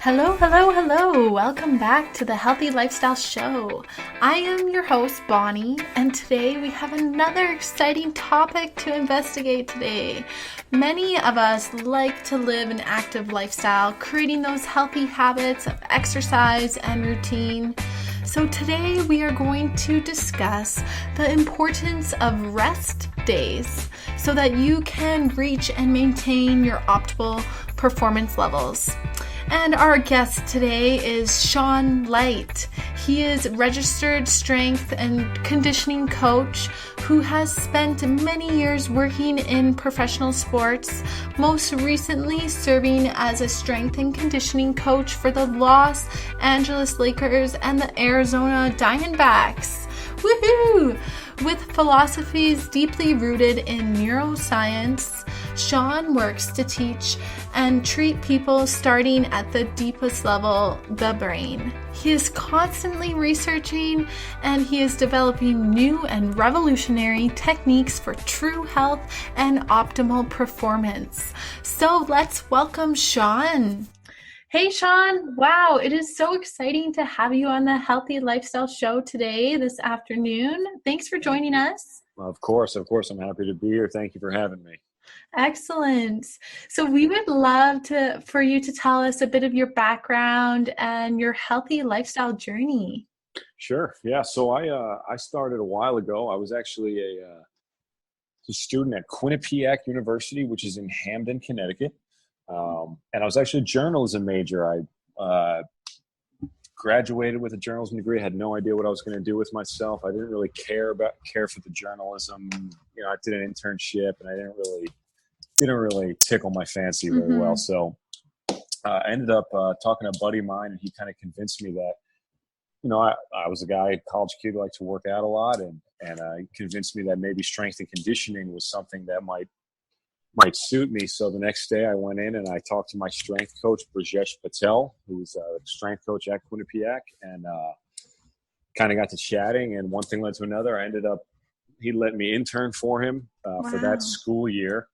Hello, hello, hello. Welcome back to the Healthy Lifestyle Show. I am your host, Bonnie, and today we have another exciting topic to investigate today. Many of us like to live an active lifestyle, creating those healthy habits of exercise and routine. So today we are going to discuss the importance of rest days so that you can reach and maintain your optimal performance levels. And our guest today is Sean Light. He is registered strength and conditioning coach who has spent many years working in professional sports, most recently serving as a strength and conditioning coach for the Los Angeles Lakers and the Arizona Diamondbacks. Woohoo! With philosophies deeply rooted in neuroscience, Sean works to teach and treat people starting at the deepest level, the brain. He is constantly researching and he is developing new and revolutionary techniques for true health and optimal performance. So let's welcome Sean. Hey, Sean. Wow, it is so exciting to have you on the Healthy Lifestyle Show today, this afternoon. Thanks for joining us. Of course. I'm happy to be here. Thank you for having me. Excellent. So we would love for you to tell us a bit of your background and your healthy lifestyle journey. Sure. Yeah. So I started a while ago. I was actually a student at Quinnipiac University, which is in Hamden, Connecticut. And I was actually a journalism major. I graduated with a journalism degree. I had no idea what I was going to do with myself. I didn't really care for the journalism. You know, I did an internship, and I didn't really tickle my fancy very well. So I ended up talking to a buddy of mine, and he kind of convinced me that, you know, I was a guy, college kid who liked to work out a lot, and he convinced me that maybe strength and conditioning was something that might suit me. So the next day I went in and I talked to my strength coach, Brajesh Patel, who's a strength coach at Quinnipiac, and kind of got to chatting, and one thing led to another. He let me intern for him for that school year.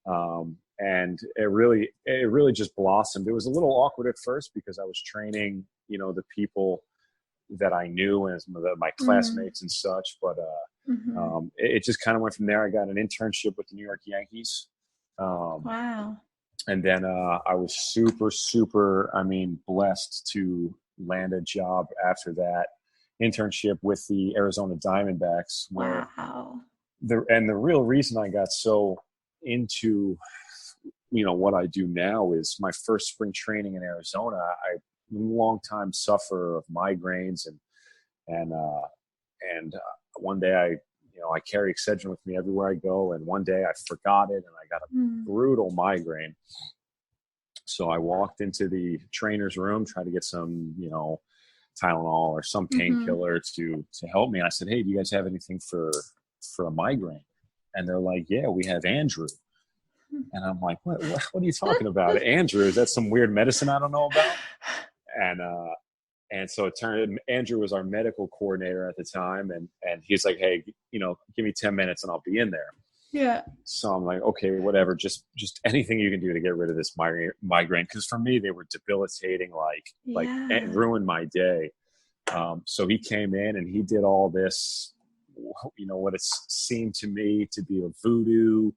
And it really just blossomed. It was a little awkward at first because I was training, you know, the people that I knew and my classmates and such, but it just kind of went from there. I got an internship with the New York Yankees. Wow. And then I was super, blessed to land a job after that internship with the Arizona Diamondbacks. Wow. The real reason I got so into, you know, what I do now is my first spring training in Arizona. I long time sufferer of migraines, and one day I carry Excedrin with me everywhere I go, and one day I forgot it and I got a brutal migraine. So I walked into the trainer's room, tried to get some, you know, Tylenol or some painkiller to help me. And I said, "Hey, do you guys have anything for a migraine?" And they're like, "Yeah, we have Andrew." And I'm like, what are you talking about? Andrew, is that some weird medicine I don't know about? And so it turned, Andrew was our medical coordinator at the time. And he's like, "Hey, you know, give me 10 minutes and I'll be in there." Yeah. So I'm like, "Okay, whatever. Just anything you can do to get rid of this migraine." Cause for me, they were debilitating, and ruined my day. So he came in and he did all this, you know, what it seemed to me to be a voodoo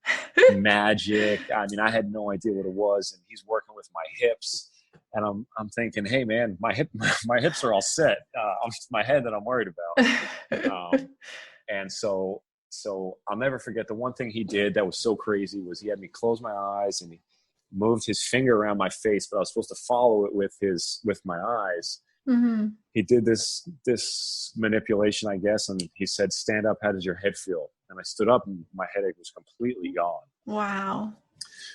magic. I mean, I had no idea what it was, and he's working with my hips, and I'm thinking, "Hey man, my hips are all set. It's my head that I'm worried about." And so I'll never forget the one thing he did that was so crazy was he had me close my eyes and he moved his finger around my face, but I was supposed to follow it with my eyes. He did this manipulation, I guess, and he said, "Stand up. How does your head feel?" And I stood up, and my headache was completely gone. Wow.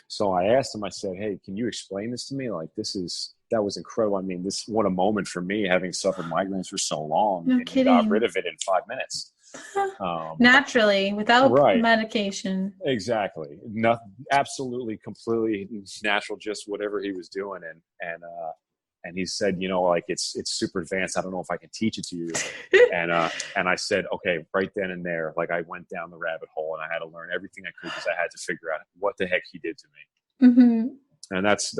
So I asked him. I said, "Hey, can you explain this to me? Like, that was incredible. I mean, what a moment for me, having suffered migraines for so long, No and kidding. got rid of it in 5 minutes." Naturally, without Right. medication. Exactly. Nothing. Absolutely, completely natural. Just whatever he was doing, and he said, "You know, like it's super advanced. I don't know if I can teach it to you." And I said, "Okay," right then and there. Like, I went down the rabbit hole and I had to learn everything I could because I had to figure out what the heck he did to me. And that's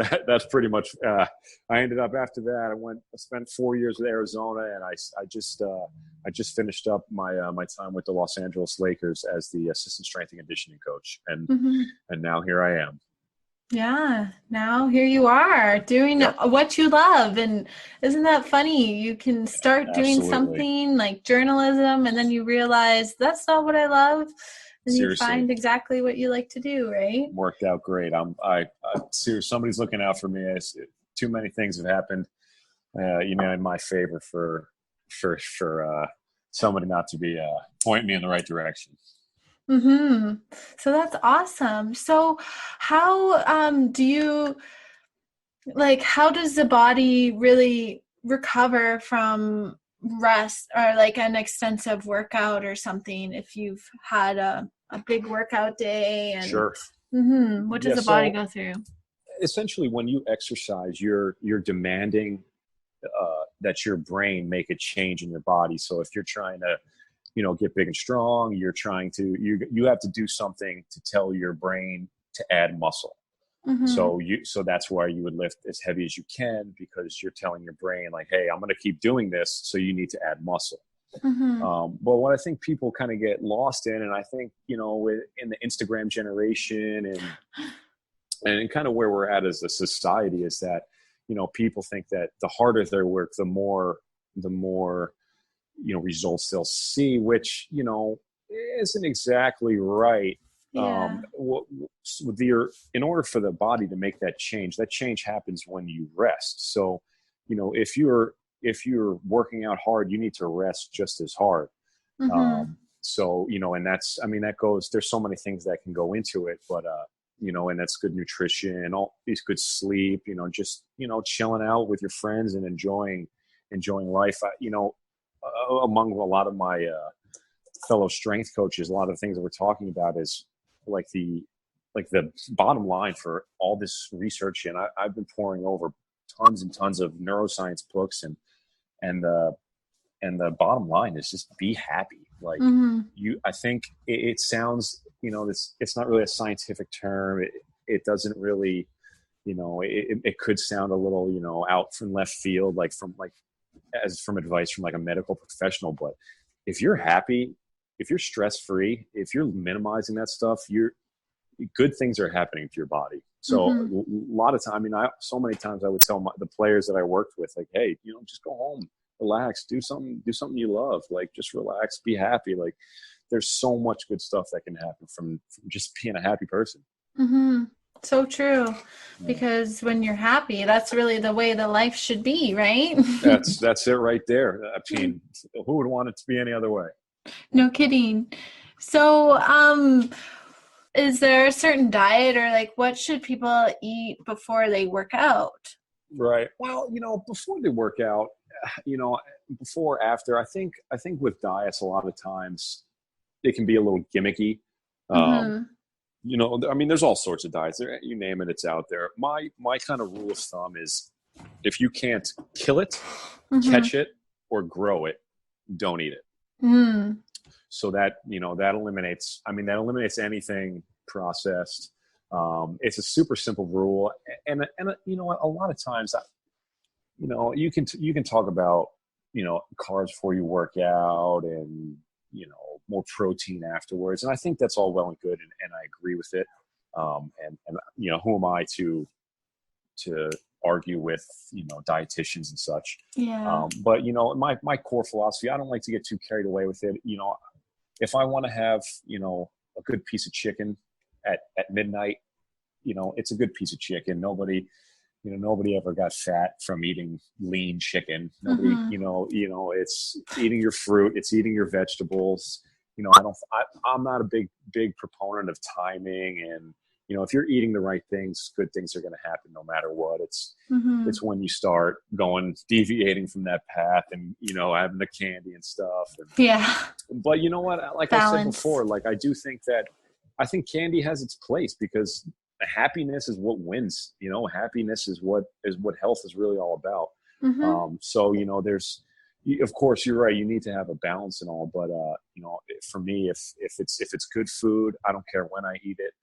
pretty much. I ended up after that. I spent 4 years with Arizona, and I just finished up my time with the Los Angeles Lakers as the assistant strength and conditioning coach, and Mm-hmm. and now here I am. Yeah, now here you are doing Yep, what you love. And isn't that funny? You can start doing absolutely. something like journalism and then you realize that's not what I love. And you Seriously, find exactly what you like to do, right? worked out great. I serious. Somebody's looking out for me. Too many things have happened. In my favor for somebody not to be pointing me in the right direction. Mm-hmm. So that's awesome. So how do you how does the body really recover from rest or like an extensive workout or something if you've had a big workout day and Sure. what does Yeah. the body So go through? essentially, when you exercise, you're demanding that your brain make a change in your body. So if you're trying to, get big and strong, you have to do something to tell your brain to add muscle. Mm-hmm. So that's why you would lift as heavy as you can, because you're telling your brain like, hey, I'm going to keep doing this, so you need to add muscle. Mm-hmm. But what I think people kind of get lost in, and I think in the Instagram generation and kind of where we're at as a society, is that people think that the harder they work, the more results they'll see, which isn't exactly right. Yeah. In order for the body to make that change happens when you rest. So if you're working out hard, you need to rest just as hard. Mm-hmm. And that goes, there's so many things that can go into it, but and that's good nutrition, all these good sleep, just chilling out with your friends and enjoying life. Among a lot of my fellow strength coaches, a lot of the things that we're talking about is like the bottom line for all this research. And I've been pouring over tons and tons of neuroscience books, and the bottom line is just be happy. Like Mm-hmm. I think it sounds, it's not really a scientific term. It doesn't really, it could sound a little, out from left field, from advice from like a medical professional. But if you're happy, if you're stress-free, if you're minimizing that stuff, good things are happening to your body. So Mm-hmm. a lot of time, so many times I would tell the players that I worked with, like, hey, just go home, relax, do something you love, like just relax, be happy. Like there's so much good stuff that can happen from just being a happy person. Mm-hmm. So true. Yeah. Because when you're happy, that's really the way the life should be, right? That's it right there. I mean, who would want it to be any other way? No kidding. So, is there a certain diet or like what should people eat before they work out? Right. Well, before they work out, you know, before, after, I think with diets, a lot of times it can be a little gimmicky. Um, Mm-hmm. there's all sorts of diets. You name it, it's out there. My kind of rule of thumb is, if you can't kill it, Mm-hmm. catch it, or grow it, don't eat it. Mm. So that eliminates anything processed. It's a super simple rule, and a lot of times, you can talk about carbs before you work out, and more protein afterwards, and I think that's all well and good, and I agree with it. And who am I to argue with dietitians and such? Yeah. But my core philosophy, I don't like to get too carried away with it. If I want to have a good piece of chicken at midnight, it's a good piece of chicken. Nobody ever got fat from eating lean chicken. Nobody, Mm-hmm. it's eating your fruit, it's eating your vegetables. I'm not a big proponent of timing, and if you're eating the right things, good things are going to happen no matter what. Mm-hmm. It's when you start deviating from that path, and having the candy and stuff. Yeah. But you know what? Like I said Balance. before, like I think candy has its place, because happiness is what wins. Happiness is what health is really all about. Mm-hmm. So of course, you're right. You need to have a balance and all, but for me, if it's good food, I don't care when I eat it.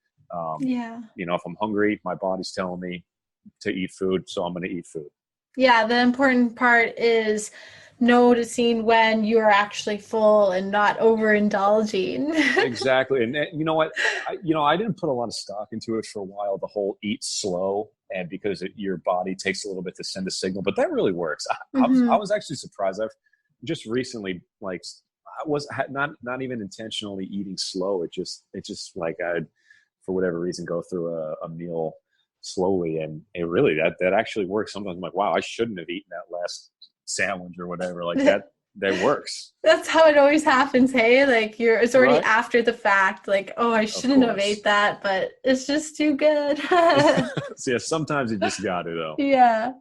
Yeah. If I'm hungry, my body's telling me to eat food, so I'm going to eat food. Yeah, the important part is noticing when you're actually full and not overindulging. Exactly. And you know what? I didn't put a lot of stock into it for a while, the whole eat slow, and because your body takes a little bit to send a signal, but that really works. I Hmm. was actually surprised. I've just recently, like, not even intentionally eating slow. It just like I'd, for whatever reason, go through a meal slowly, and it really, that actually works. Sometimes I'm like, wow, I shouldn't have eaten that last sandwich or whatever. Like that works. That's how it always happens, hey? Like it's already Right. after the fact, like, oh, I Of shouldn't have ate course. that, but it's just too good. So yeah, sometimes you just got to though. Yeah.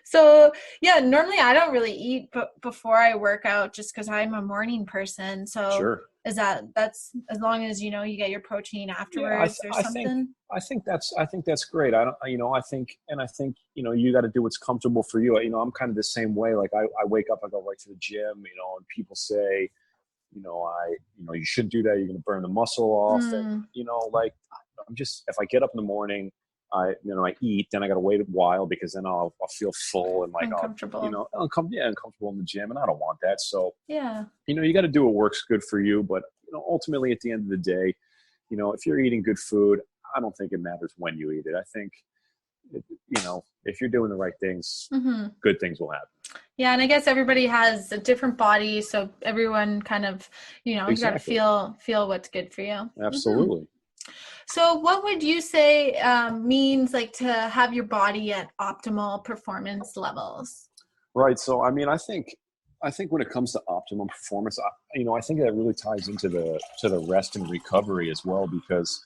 So, yeah, normally I don't really eat before I work out just because I'm a morning person. So, Sure. that's as long as you get your protein Yeah, afterwards or something? I think that's great. I don't, I think you got to do what's comfortable for you. I'm kind of the same way. Like I wake up, I go right to the gym. And people say, you shouldn't do that. You're going to burn the muscle off, and Mm, like I'm just, if I get up in the morning, I eat, then I got to wait a while because then I'll feel full and like uncomfortable. uncomfortable in the gym, and I don't want that. So Yeah. you got to do what works good for you. But ultimately, at the end of the day, if you're eating good food, I don't think it matters when you eat it. I think, if you're doing the right things, Hmm. good things will happen. Yeah, and I guess everybody has a different body, so everyone kind of, you got to Exactly. feel what's good for you. Hmm. Absolutely. So, what would you say means like to have your body at optimal performance levels? Right. So, I think when it comes to optimum performance, I think that really ties into the rest and recovery as well, because,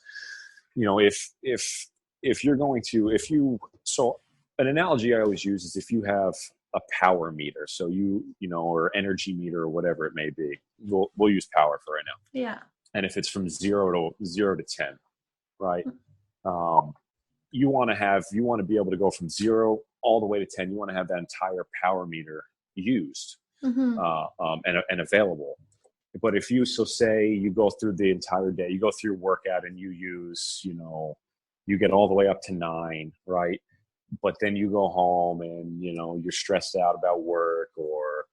if you're going to, if you, so an analogy I always use is if you have a power meter, so or energy meter or whatever it may be, we'll use power for right now. Yeah. And if it's from zero to 10, right? Um, you want to be able to go from 0 all the way to 10. You want to have that entire power meter used, Mm-hmm. and available. But if you, so say you go through the entire day, you go through your workout and you get all the way up to 9, right? But then you go home and you're stressed out about work, or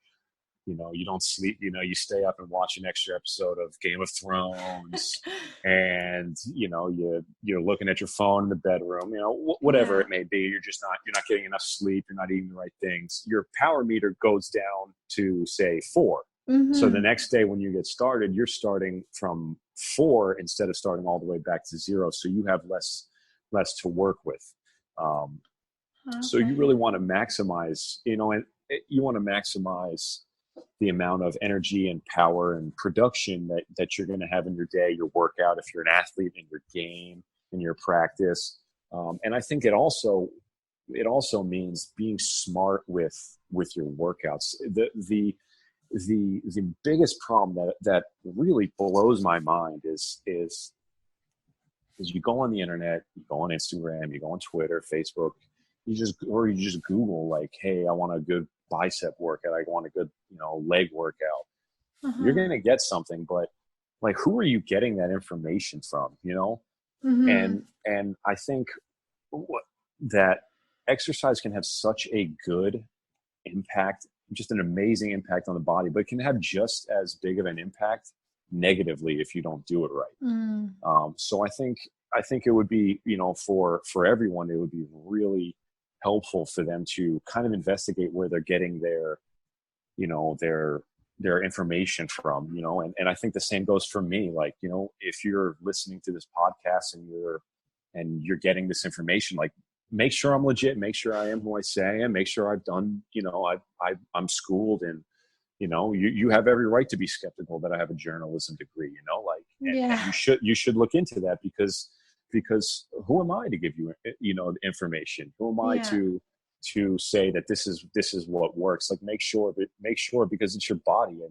you don't sleep, you stay up and watch an extra episode of Game of Thrones, and you're looking at your phone in the bedroom, whatever Yeah. it may be. You're not getting enough sleep, you're not eating the right things, your power meter goes down to, say, 4. So the Mm-hmm. next day when you get started, you're starting from 4 instead of starting all the way back to 0, so you have less to work with. um, so you Okay. really want to maximize, and you want to maximize the amount of energy and power and production that you're going to have in your day, your workout, if you're an athlete, in your game, in your practice. And I think it also means being smart with your workouts. The biggest problem that really blows my mind is you go on the internet, you go on Instagram, you go on Twitter, Facebook, you just Google, like, hey, I want a good bicep workout, I want a good, leg workout. You're Uh-huh. gonna get something, but like, who are you getting that information from? Mm-hmm. And I think that exercise can have such a good impact, just an amazing impact on the body, but it can have just as big of an impact negatively if you don't do it right. Mm. So I think it would be, for everyone, it would be really helpful for them to kind of investigate where they're getting you know, their their information from, and I think the same goes for me. Like, if you're listening to this podcast and you're getting this information, like, make sure I'm legit, make sure I am who I say I am, make sure I've done, I'm schooled, and you have every right to be skeptical that I have a journalism degree, like, and Yeah. you should look into that, because who am I to give you, information? Who am I Yeah. to say that this is what works? Like, make sure, because it's your body,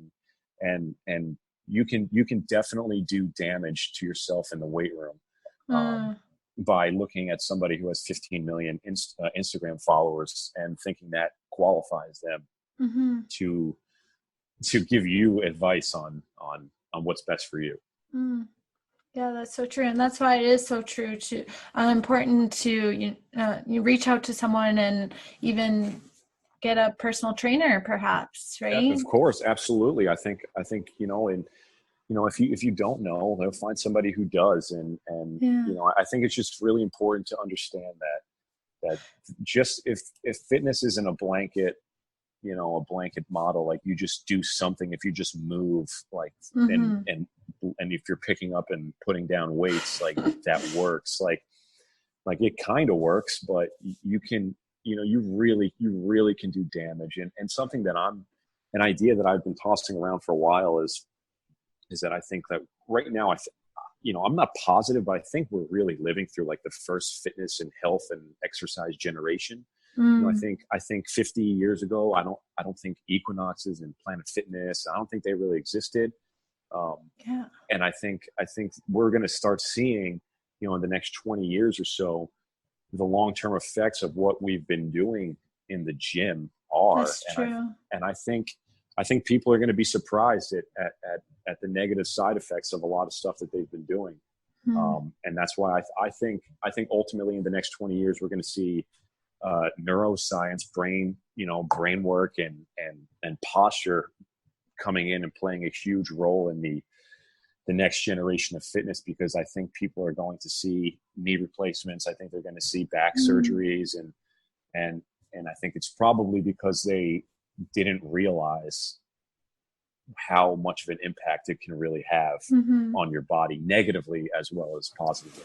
and you can definitely do damage to yourself in the weight room, um, Mm. by looking at somebody who has 15 million Instagram followers and thinking that qualifies them Mm-hmm. to give you advice on what's best for you. Mm. Yeah, that's so true, and that's why it is so true to important to you reach out to someone and even get a personal trainer, perhaps, Yeah, right? of course, absolutely. I think and if you don't know, they'll find somebody who does, and Yeah. I think it's just really important to understand that just if fitness isn't a blanket, a blanket model, like you just do something, if you just move, like, and Mm-hmm. and and if you're picking up and putting down weights, like that works, like it kind of works, but you can, you really can do damage. And something that an idea that I've been tossing around for a while is that I think that right now, I'm not positive, but I think we're really living through like the first fitness and health and exercise generation. I Mm. think 50 years ago, I don't think Equinoxes and Planet Fitness, I don't think they really existed. Um, Yeah. and I think we're going to start seeing, in the next 20 years or so, the long-term effects of what we've been doing in the gym are. That's And I true. and I think people are going to be surprised at the negative side effects of a lot of stuff that they've been doing. Mm. And that's why I think ultimately in the next 20 years we're going to see neuroscience, brain work, and posture coming in and playing a huge role in the next generation of fitness, because I think people are going to see knee replacements. I think they're going to see back Mm. surgeries, and and I think it's probably because they didn't realize how much of an impact it can really have Mm-hmm. on your body, negatively as well as positively.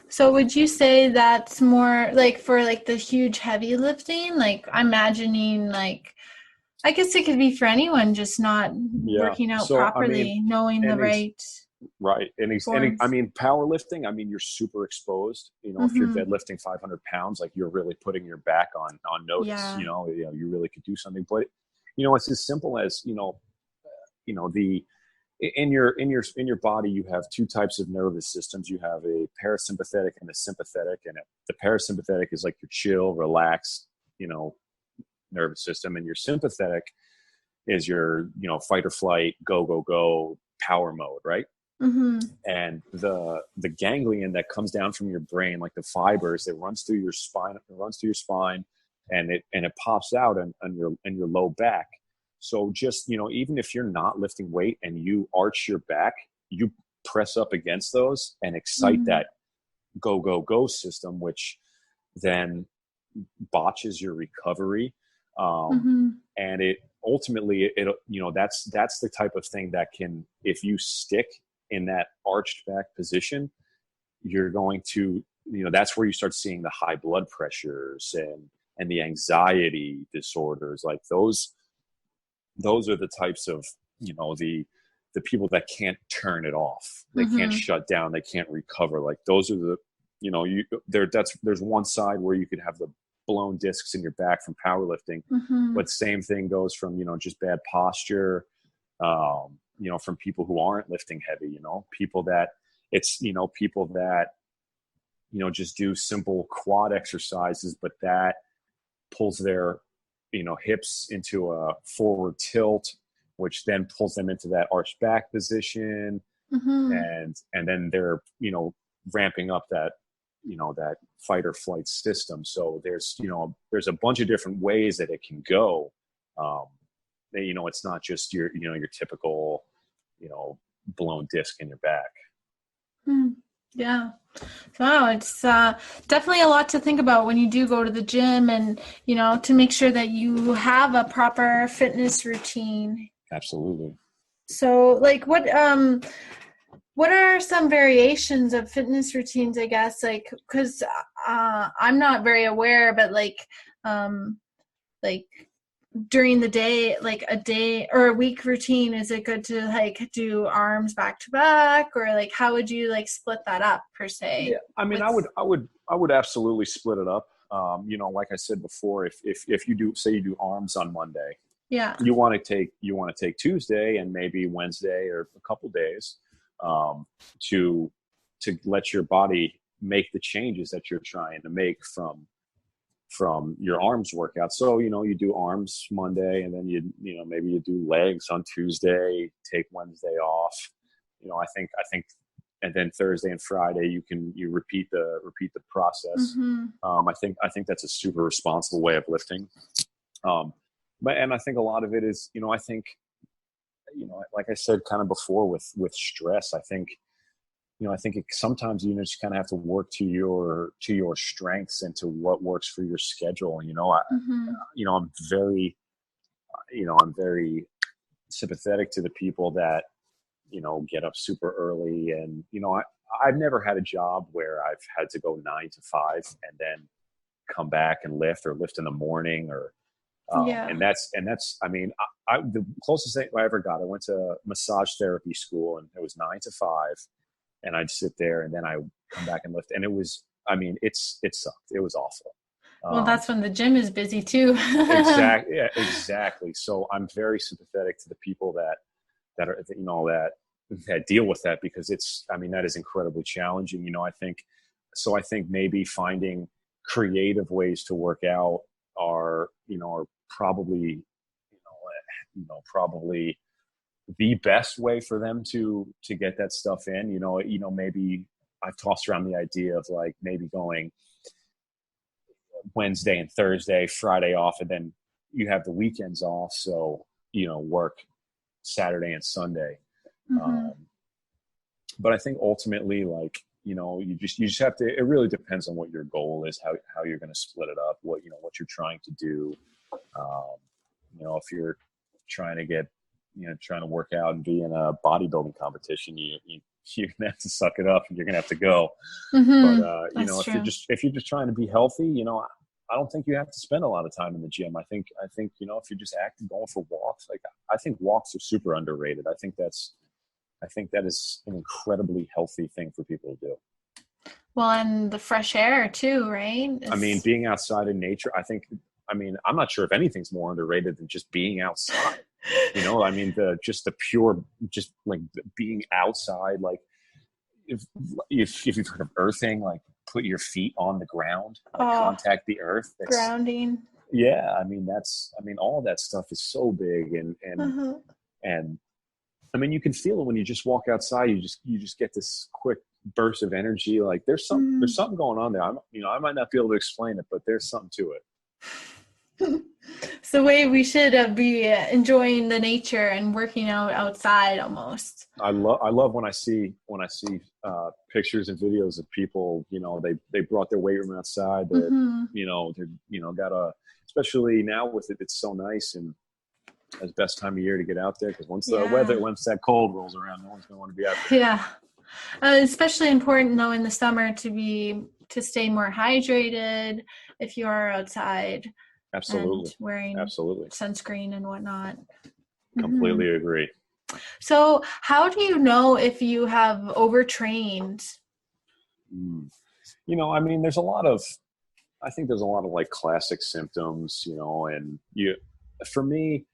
So would you say that's more like for like the huge heavy lifting? Like I'm imagining like I guess it could be for anyone just not Yeah. working out So I mean, properly, knowing the and right right. I forms. mean, powerlifting, I mean, you're super exposed. If you're Mm-hmm. deadlifting 500 pounds, like you're really putting your back on notice. Yeah. You really could do something. But it's as simple as the in your body, you have two types of nervous systems. You have a parasympathetic and a sympathetic, and the parasympathetic is like your chill, relaxed, you know, nervous system, and your sympathetic is your fight or flight, go go go, power mode, right? Mm-hmm. And the ganglion that comes down from your brain, like the fibers that runs through your spine, and it pops out on your low back. So just even if you're not lifting weight and you arch your back, you press up against those and excite Mm-hmm. that go go go system, which then botches your recovery. um, Mm-hmm. and it ultimately, that's the type of thing that can, if you stick in that arched back position, you're going to, that's where you start seeing the high blood pressures and the anxiety disorders. Like those are the types of, the people that can't turn it off, they can't Mm-hmm. shut down, they can't recover. Like those are the, there's one side where you could have the blown discs in your back from powerlifting, Mm-hmm. but same thing goes from, just bad posture, from people who aren't lifting heavy, people that just do simple quad exercises, but that pulls their hips into a forward tilt, which then pulls them into that arched back position, Mm-hmm. and then they're ramping up that fight or flight system. So there's a bunch of different ways that it can go. um, it's not just your typical you know blown disc in your back. Mm. Yeah. Wow, it's definitely a lot to think about when you do go to the gym and, to make sure that you have a proper fitness routine. Absolutely. So, like, what are some variations of fitness routines, I guess, like, because I'm not very aware, but um, like during the day, like a day or a week routine, is it good to like do arms back to back, or like how would you like split that up per Yeah, se I mean, with, I would absolutely split it up. Like I said before, if you do, say you do arms on Monday, yeah. you want to take Tuesday and maybe Wednesday or a couple days, um, to let your body make the changes that you're trying to make from your arms workout. So you do arms Monday, and then maybe you do legs on Tuesday, take Wednesday off. I think and then Thursday and Friday you repeat the process. Mm-hmm. I think that's a super responsible way of lifting. And I think a lot of it is, I think, like I said kind of before with stress, I think, I think sometimes you just kind of have to work to your strengths and to what works for your schedule. Mm-hmm. I'm very, I'm very sympathetic to the people that, get up super early. And, I've never had a job where I've had to go 9 to 5 and then come back and lift in the morning or, Yeah. and that's, I mean, the closest thing I ever got, I went to massage therapy school and it was 9 to 5 and I'd sit there and then I come back and lift. And it was, I mean, it sucked. It was awful. Well, that's when the gym is busy too. Exactly. Yeah, exactly. So I'm very sympathetic to the people that are, that deal with that, because that is incredibly challenging. I think maybe finding creative ways to work out are probably, probably the best way for them to get that stuff in. Maybe I've tossed around the idea of like maybe going Wednesday and Thursday, Friday off, and then you have the weekends off. So, work Saturday and Sunday. Mm-hmm. But I think ultimately, like, you just have to, it really depends on what your goal is, how you're going to split it up, what you're trying to do. If you're trying to get, trying to work out and be in a bodybuilding competition, you're going to have to suck it up and you're going to have to go. Mm-hmm. But, if you're just trying to be healthy, I don't think you have to spend a lot of time in the gym. I think, if you're just active, going for walks, like I think walks are super underrated. I think that is an incredibly healthy thing for people to do. Well, and the fresh air too, right? Being outside in nature, I'm not sure if anything's more underrated than just being outside. Just like being outside, like if you've heard of earthing, like put your feet on the ground, like contact the earth. Grounding. Yeah. All that stuff is so big and you can feel it when you just walk outside. You just get this quick burst of energy. Like there's something going on there. I might not be able to explain it, but there's something to it. It's the way we should be enjoying the nature and working out outside almost. I love when I see pictures and videos of people, they brought their weight room outside. They're got especially now with it, it's so nice and it's best time of year to get out there, because once that cold rolls around, no one's going to want to be out there. Yeah. Especially important though in the summer to stay more hydrated if you are outside. Absolutely. And wearing sunscreen and whatnot. Completely agree. So how do you know if you have overtrained? There's a lot of like classic symptoms, for me,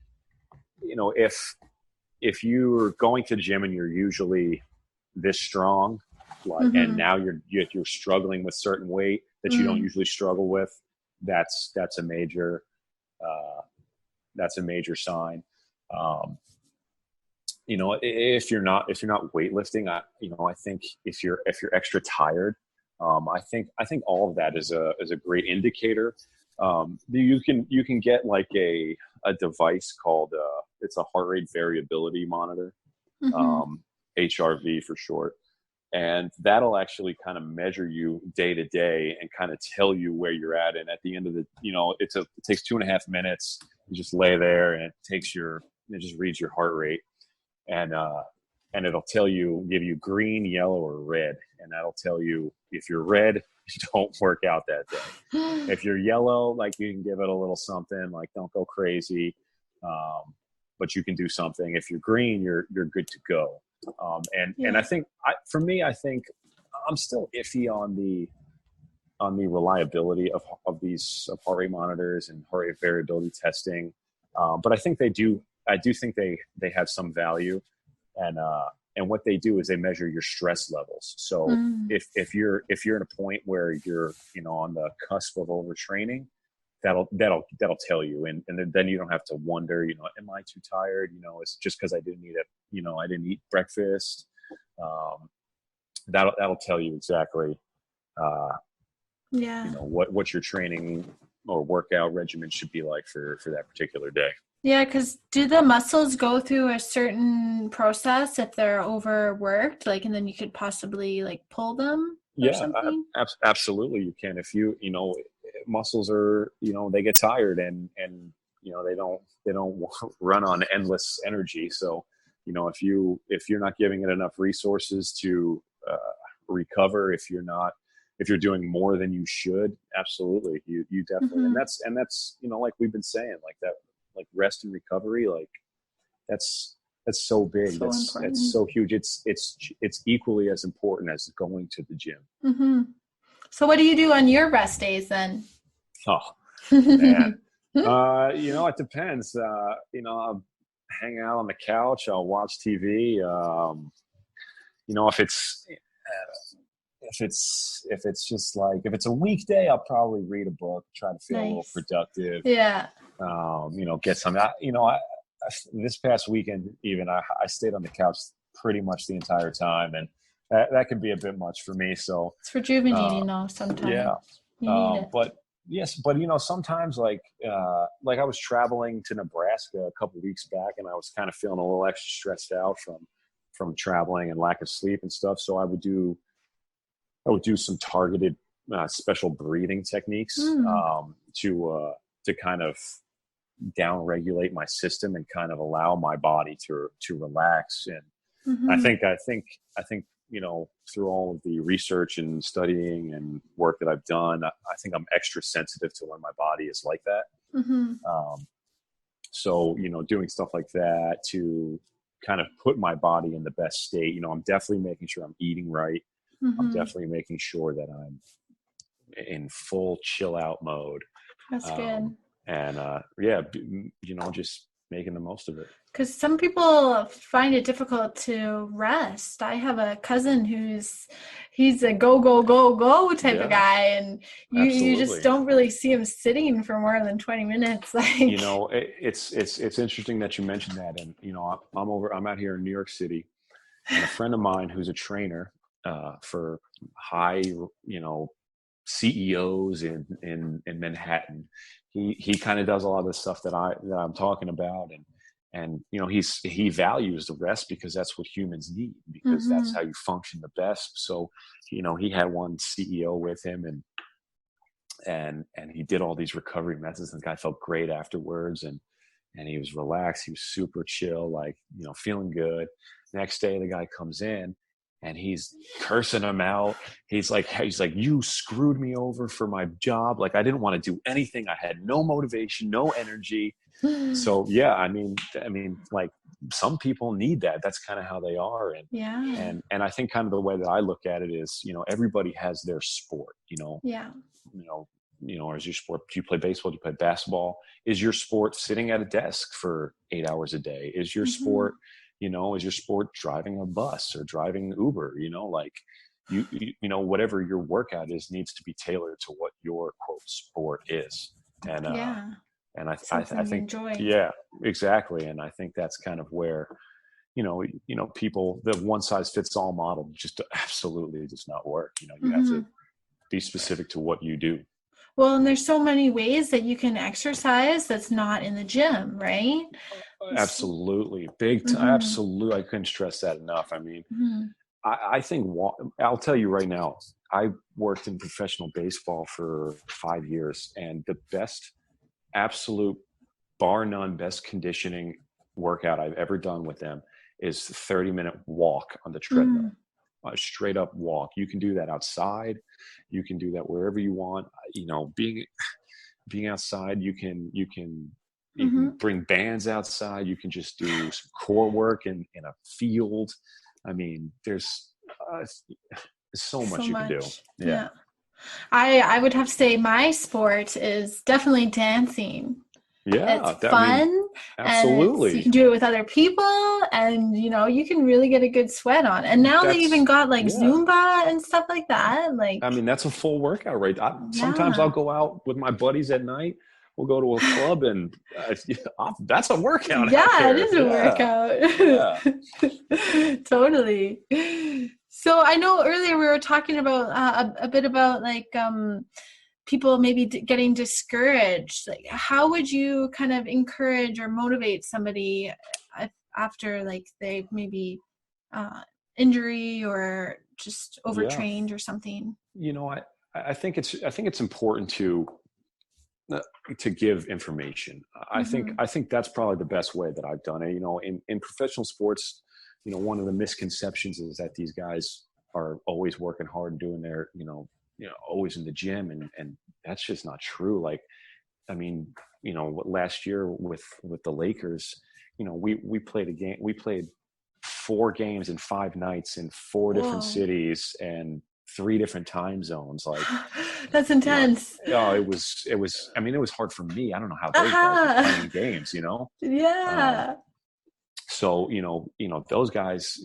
if you're going to the gym and you're usually this strong, like, and now you're struggling with certain weight that you don't usually struggle with, that's a major sign. If you're not weightlifting, I think if you're extra tired, I think all of that is a great indicator. You can get like a device called it's a heart rate variability monitor, HRV for short. And that'll actually kind of measure you day to day and kind of tell you where you're at. And at the end of the, it takes 2.5 minutes. You just lay there and it just reads your heart rate, and it'll tell you, give you green, yellow, or red. And that'll tell you if you're red, don't work out that day. If you're yellow, like you can give it a little something, like don't go crazy, but you can do something. If you're green, you're good to go. And I think for me, I think I'm still iffy on the reliability of heart rate monitors and heart rate variability testing. But I think I do think they have some value, and what they do is they measure your stress levels. So if you're at a point where you're on the cusp of overtraining, that'll tell you, and then you don't have to wonder, am I too tired? It's just because I didn't eat breakfast. that'll tell you exactly, Yeah. what your training or workout regimen should be like for that particular day. Yeah, because do the muscles go through a certain process if they're overworked, like, and then you could possibly like pull them or Yeah, something? absolutely. You can. If muscles are, they get tired, and they don't run on endless energy. So, if you're not giving it enough resources to recover, if you're doing more than you should, absolutely, you definitely, Mm-hmm. and that's like we've been saying, like that, like rest and recovery, like that's so big. So That's important. so huge. It's equally as important as going to the gym. Mm-hmm. So what do you do on your rest days then? Oh man, it depends. I'll hang out on the couch. I'll watch TV. If it's just like, if it's a weekday, I'll probably read a book, try to feel a little Nice. productive. Yeah. Get some. This past weekend, even I stayed on the couch pretty much the entire time, and that can be a bit much for me. So It's rejuvenating uh, though yeah, sometimes. You need it. but yes, but sometimes like I was traveling to Nebraska a couple weeks back, and I was kind of feeling a little extra stressed out from traveling and lack of sleep and stuff. So I would do some targeted special breathing techniques Mm. to kind of down regulate my system and kind of allow my body to relax. And I Mm-hmm. think I think I think through all of the research and studying and work that I've done, I think I'm extra sensitive to when my body is like that. Mm-hmm. So doing stuff like that to kind of put my body in the best state. I'm definitely making sure I'm eating right. I'm Mm-hmm. definitely making sure that I'm in full chill out mode. That's Um, good. and yeah, just making the most of it. Because some people find it difficult to rest. I have a cousin he's a go go go go type of Yeah, guy, and you just absolutely. don't really see him sitting for more than 20 minutes. Like, It's interesting that you mentioned that. And I'm out here in New York City, and a friend of mine who's a trainer for high, CEOs in Manhattan. He kind of does a lot of the stuff that I'm talking about, and he values the rest because that's what humans need, because that's mm-hmm, how you function the best. So he had one CEO with him, and he did all these recovery methods, and the guy felt great afterwards, and he was relaxed, he was super chill, like feeling good. Next day the guy comes in and he's cursing him out. He's like, you screwed me over for my job. Like, I didn't want to do anything. I had no motivation, no energy. So yeah, I mean, like, some people need that. That's kind of how they are. And yeah, and I think kind of the way that I look at it is, everybody has their sport. yeah, You know, is your sport? Do you play baseball? Do you play basketball? Is your sport sitting at a desk for 8 hours a day? Is your mm-hmm, sport, is your sport driving a bus or driving Uber? Like, whatever your workout is needs to be tailored to what your quote sport is. And yeah, I something you think, enjoy. yeah, exactly. And I think that's kind of where, people, the one size fits all model just absolutely does not work. You have to Mm-hmm. be specific to what you do. Well, and there's so many ways that you can exercise that's not in the gym, right? Absolutely. Mm-hmm, Absolutely. I couldn't stress that enough. I mean, mm-hmm, I think, I'll tell you right now, I worked in professional baseball for 5 years, and the best, absolute, bar none, best conditioning workout I've ever done with them is 30-minute walk on the treadmill. A straight up walk. You can do that outside. You can do that wherever you want. Being outside, you can mm-hmm. bring bands outside. You can just do some core work in a field. I mean, there's so So much you can do. much. Yeah. Yeah. I would have to say my sport is definitely dancing. It's Yeah. I mean, fun and you absolutely. can do it with other people and you can really get a good sweat on. And now they even That's, got like yeah. Zumba and stuff like that. I Like, mean, that's a full workout, right? Sometimes I'll yeah. go out with my buddies at night. We'll go to a club, and that's a workout out Yeah, it there. is a Yeah. workout. Yeah. Totally. So I know earlier we were talking about a bit about like people maybe getting discouraged. Like, how would you kind of encourage or motivate somebody after like they maybe uh, injury or just Yeah. overtrained or something? I think it's important to give information. Mm-hmm. I think that's probably the best way that I've done it. In professional sports, one of the misconceptions is that these guys are always working hard and doing their, always in the gym, and that's just not true. Like, I mean, last year with the Lakers, we played a game, we played 4 games in 5 nights in 4 different Whoa. cities and 3 different time zones. Like, That's you know, intense. oh, I mean, it was hard for me. I don't know how those guys were Aha. playing games, Um, Yeah. so, those guys,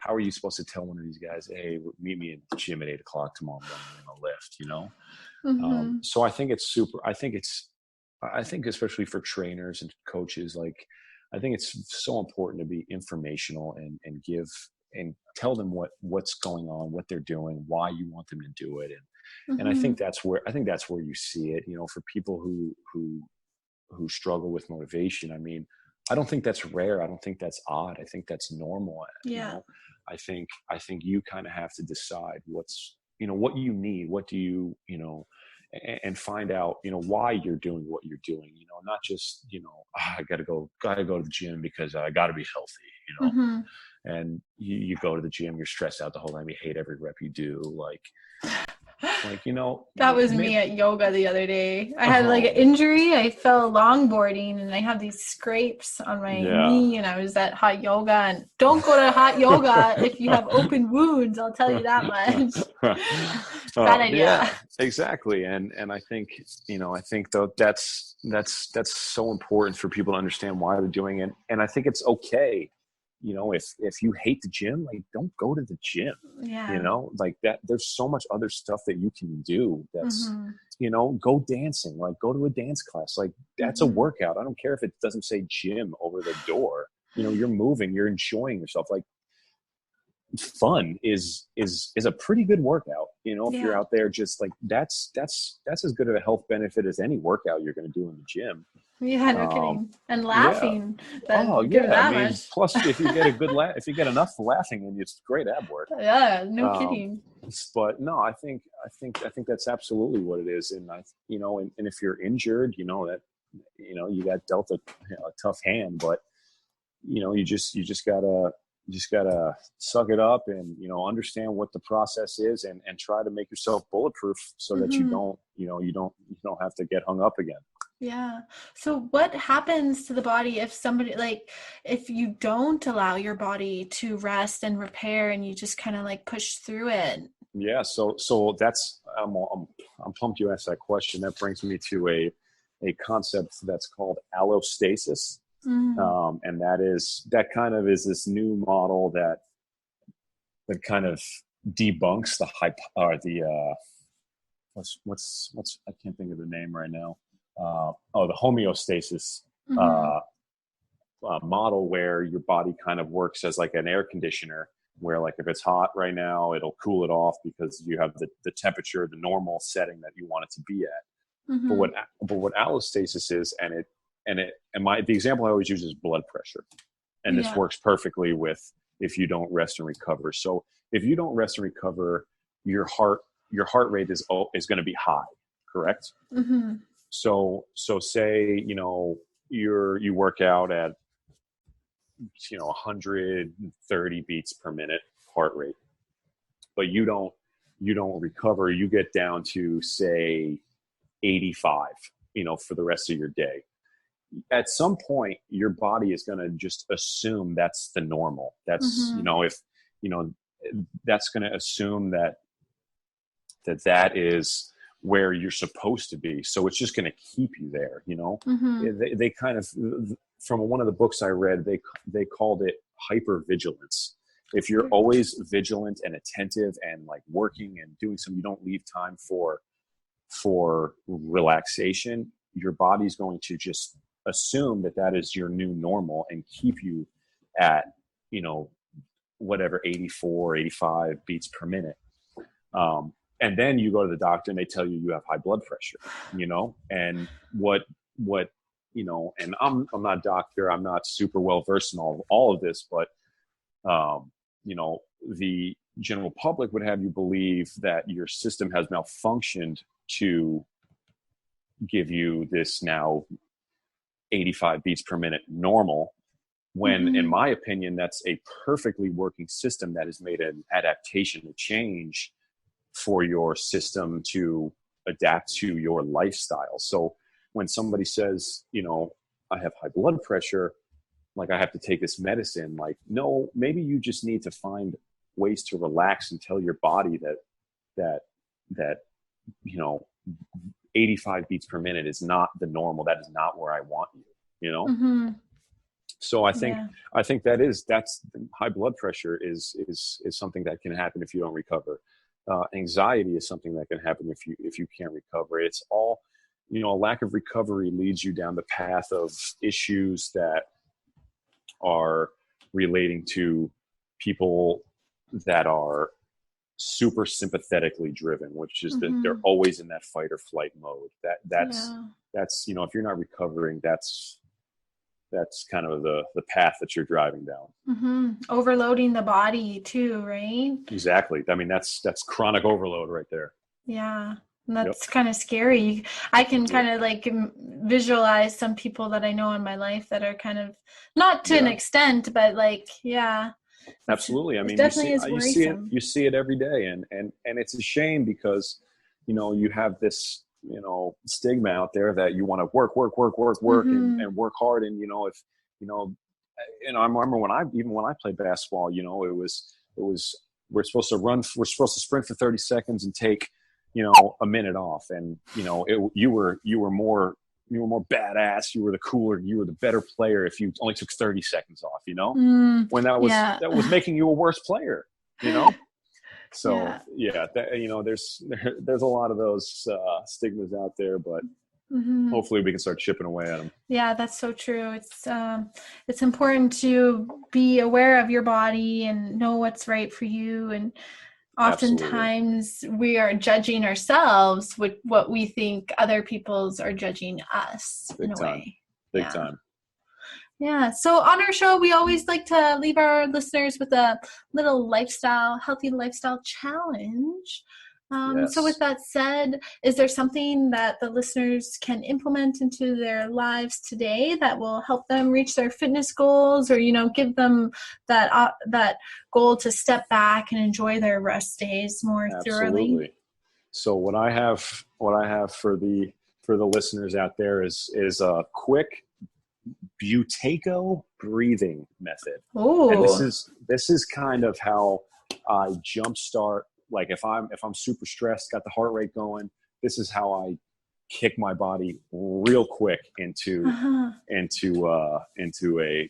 how are you supposed to tell one of these guys, hey, meet me at the gym at 8 o'clock tomorrow morning in a lift? Mm-hmm. So I think especially for trainers and coaches, like, I think it's so important to be informational and give and tell them what's going on, what they're doing, why you want them to do it. And Mm-hmm. I think that's where you see it, for people who struggle with motivation. I mean, I don't think that's rare. I don't think that's odd. I think that's normal. You Yeah. know, I think you kind of have to decide what you need, what do and find out, why you're doing what you're doing, not just, I gotta go to the gym because I gotta be healthy. Mm-hmm. And you go to the gym, you're stressed out the whole time. You hate every rep you do. Like, That was me maybe, at yoga the other day. I had like an oh, injury. I fell longboarding and I have these scrapes on my yeah. knee, and I was at hot yoga. And don't go to hot yoga if you have open wounds. I'll tell you that much. Bad idea. Yeah, exactly. And I think though that's so important for people to understand why they're doing it. And I think it's okay, if you hate the gym, like, don't go to the gym, Yeah. like that. There's so much other stuff that you can do. That's, Mm-hmm. go dancing, like go to a dance class, like that's a Mm-hmm. workout. I don't care if it doesn't say gym over the door. You're moving, you're enjoying yourself. Like, fun is a pretty good workout, if you're Yeah. out there, just like that's as good of a health benefit as any workout you're going to do in the gym. Yeah, no um kidding. And yeah. laughing. Oh That give it yeah, I that mean, much. plus if you get a good laugh, if you get enough laughing, and it's great ab work. Yeah, no um kidding. but no, I think that's absolutely what it is. And and if you're injured, that you got dealt a tough hand. But you just gotta suck it up and understand what the process is, and try to make yourself bulletproof so that you Mm-hmm. don't you don't have to get hung up again. Yeah. So what happens to the body if somebody like if you don't allow your body to rest and repair and you just kind of like push through it? Yeah, so that's I'm pumped you asked that question. That brings me to a concept that's called allostasis. Mm. And that kind of is this new model that kind of debunks the hype, or the what's I can't think of the name right now. The homeostasis Mm-hmm. uh, model, where your body kind of works as like an air conditioner, where, like, if it's hot right now, it'll cool it off because you have the temperature, the normal setting that you want it to be at. But Mm-hmm. what allostasis is, the example I always use is blood pressure, and this Yeah. works perfectly with if you don't rest and recover. So if you don't rest and recover, your heart rate is going to be high, correct? Mm-hmm. So say you work out at 130 beats per minute heart rate, but you don't recover. You get down to, say, 85, for the rest of your day. At some point, your body is going to just assume that's the normal. That's, Mm-hmm. if, you know, that's going to assume that is where you're supposed to be. So it's just going to keep you there. Mm-hmm. They kind of, from one of the books I read, they called it hypervigilance. If you're always vigilant and attentive and like working and doing something, you don't leave time for relaxation, your body's going to just assume that is your new normal and keep you at, whatever, 84, 85 beats per minute. And then you go to the doctor and they tell you have high blood pressure, and what, and I'm not a doctor. I'm not super well versed in all of this, but, the general public would have you believe that your system has malfunctioned to give you this now 85 beats per minute normal, when in my opinion, that's a perfectly working system that has made an adaptation, a change for your system to adapt to your lifestyle. So when somebody says, I have high blood pressure, like I have to take this medicine, like, no, maybe you just need to find ways to relax and tell your body that 85 beats per minute is not the normal. That is not where I want you, So I think that's high blood pressure is something that can happen if you don't recover. Anxiety is something that can happen if you can't recover. It's all, a lack of recovery leads you down the path of issues that are relating to people that are super sympathetically driven, which is that they're always in that fight or flight mode. That's if you're not recovering, that's kind of the path that you're driving down. Overloading the body too, right? Exactly. I mean, that's chronic overload right there. Yeah. And that's kind of scary. I can kind of like visualize some people that I know in my life that are kind of, not to an extent, but like, absolutely. I mean, you see it every day, and it's a shame because, you have this, stigma out there that you want to work and work hard. And, if, and I remember when I played basketball, it was, we're supposed to sprint for 30 seconds and take, a minute off. And, you were more badass. You were the cooler, you were the better player if you only took 30 seconds off, when that was making you a worse player, So there's a lot of those stigmas out there, but hopefully we can start chipping away at them. Yeah, that's so true. It's important to be aware of your body and know what's right for you. And oftentimes we are judging ourselves with what we think other people's are judging us in a way. Big time. Yeah. So on our show, we always like to leave our listeners with a little healthy lifestyle challenge. So with that said, is there something that the listeners can implement into their lives today that will help them reach their fitness goals, or, give them that goal to step back and enjoy their rest days more thoroughly? So what I have for the listeners out there is a quick Buteyko breathing method. Oh. And this is kind of how I jumpstart. Like if I'm super stressed, got the heart rate going, this is how I kick my body real quick into a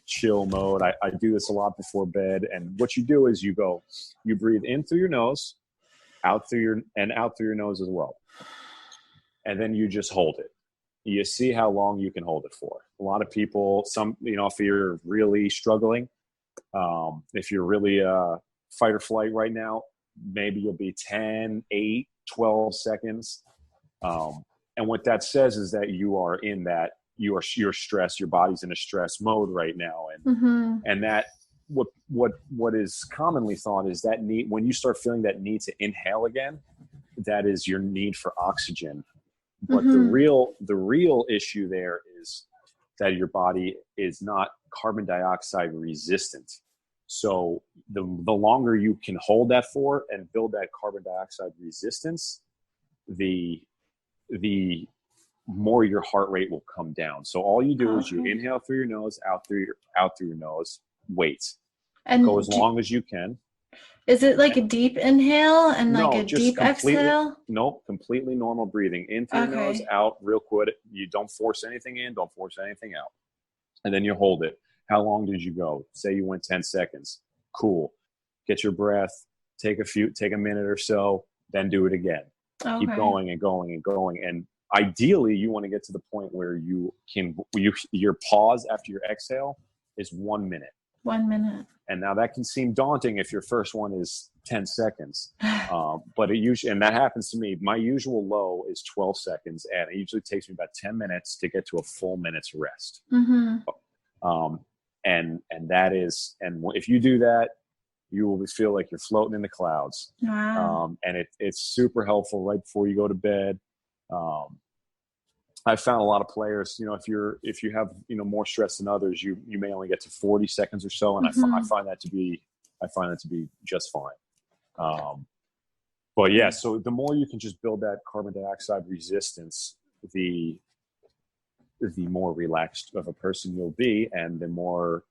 chill mode. I do this a lot before bed. And what you do is you breathe in through your nose, out through your nose as well. And then you just hold it. You see how long you can hold it for. A lot of people, if you're really struggling, if you're really fight or flight right now, maybe you'll be 10, 8, 12 seconds. And what that says is that you are in that, you're stressed, your body's in a stress mode right now. And that what is commonly thought is that when you start feeling that need to inhale again, that is your need for oxygen. But the real issue there is that your body is not carbon dioxide resistant. So the longer you can hold that for and build that carbon dioxide resistance, the more your heart rate will come down. So all you do is you inhale through your nose, out through your nose, wait. And go as long as you can. Is it like a deep inhale and like a deep exhale? Nope, completely normal breathing. In through your nose, out real quick. You don't force anything in, don't force anything out. And then you hold it. How long did you go? Say you went 10 seconds. Cool. Get your breath. Take a minute or so, then do it again. Okay. Keep going and going and going. And ideally, you want to get to the point where your pause after your exhale is 1 minute. 1 minute. And now that can seem daunting if your first one is 10 seconds. But it usually, and that happens to me, my usual low is 12 seconds. And it usually takes me about 10 minutes to get to a full minute's rest. Mm-hmm. And that is, and if you do that, you will feel like you're floating in the clouds. Wow. And it's super helpful right before you go to bed. I've found a lot of players, if you have, more stress than others, you may only get to 40 seconds or so. And I find that to be just fine. But yeah, so the more you can just build that carbon dioxide resistance, the more relaxed of a person you'll be, and the more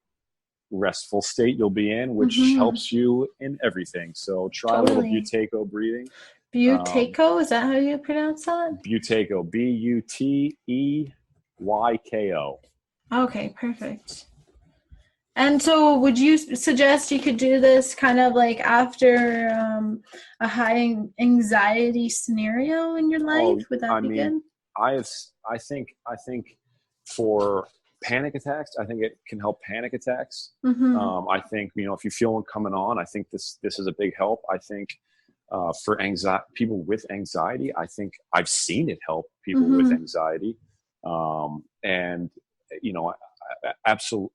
restful state you'll be in, which helps you in everything. So try a little Buteyko breathing. Buteyko, is that how you pronounce that? Buteyko, Buteyko. Okay, perfect. And so would you suggest you could do this kind of like after a high anxiety scenario in your life? Would that be good? I think for panic attacks, I think it can help panic attacks. I think, if you feel one coming on, I think this is a big help. I think for people with anxiety, I think I've seen it help people with anxiety. Absolutely.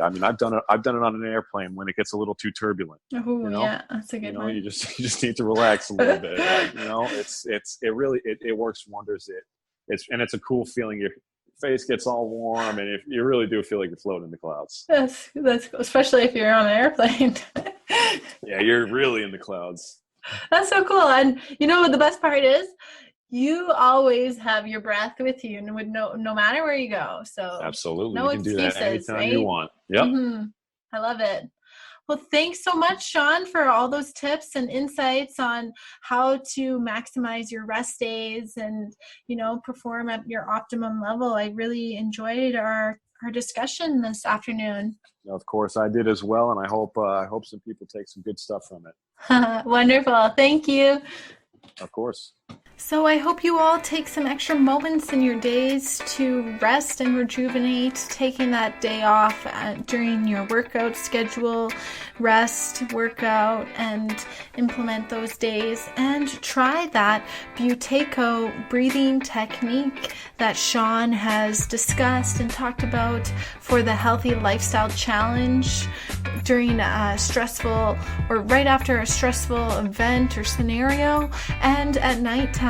I mean, I've done it on an airplane when it gets a little too turbulent. Yeah, that's a good one. You just need to relax a little bit. It works wonders. It's a cool feeling. Your face gets all warm, and you really do feel like you're floating in the clouds. That's cool, especially if you're on an airplane. Yeah, you're really in the clouds. That's so cool. And what the best part is? You always have your breath with you, and no matter where you go. So absolutely, no you can excuses, do that anytime right? you want. Yep. I love it. Well, thanks so much, Sean, for all those tips and insights on how to maximize your rest days and perform at your optimum level. I really enjoyed our discussion this afternoon. Of course, I did as well, and I hope some people take some good stuff from it. Wonderful. Thank you. Of course. So I hope you all take some extra moments in your days to rest and rejuvenate, taking that day off during your workout schedule, rest, workout, and implement those days. And try that Buteyko breathing technique that Sean has discussed and talked about for the Healthy Lifestyle Challenge during a stressful or right after a stressful event or scenario, and at nighttime,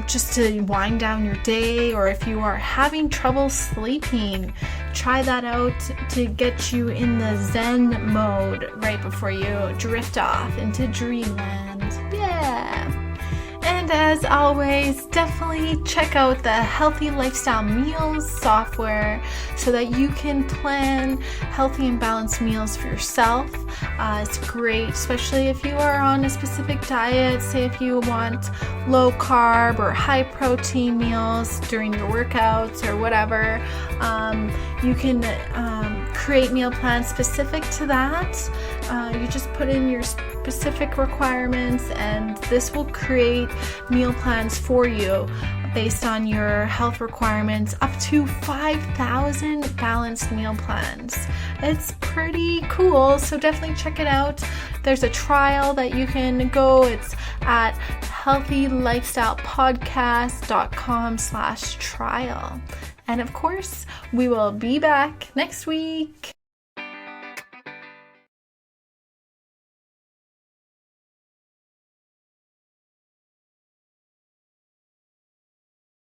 just to wind down your day, or if you are having trouble sleeping, try that out to get you in the Zen mode right before you drift off into dreamland. Yeah. And as always, definitely check out the Healthy Lifestyle Meals software so that you can plan healthy and balanced meals for yourself. It's great, especially if you are on a specific diet. Say if you want low carb or high protein meals during your workouts or whatever, you can create meal plans specific to that. You just put in your specific requirements, and this will create meal plans for you based on your health requirements, up to 5,000 balanced meal plans. It's pretty cool, so definitely check it out. There's a trial that you can go. It's at healthylifestylepodcast.com/trial. And of course, we will be back next week.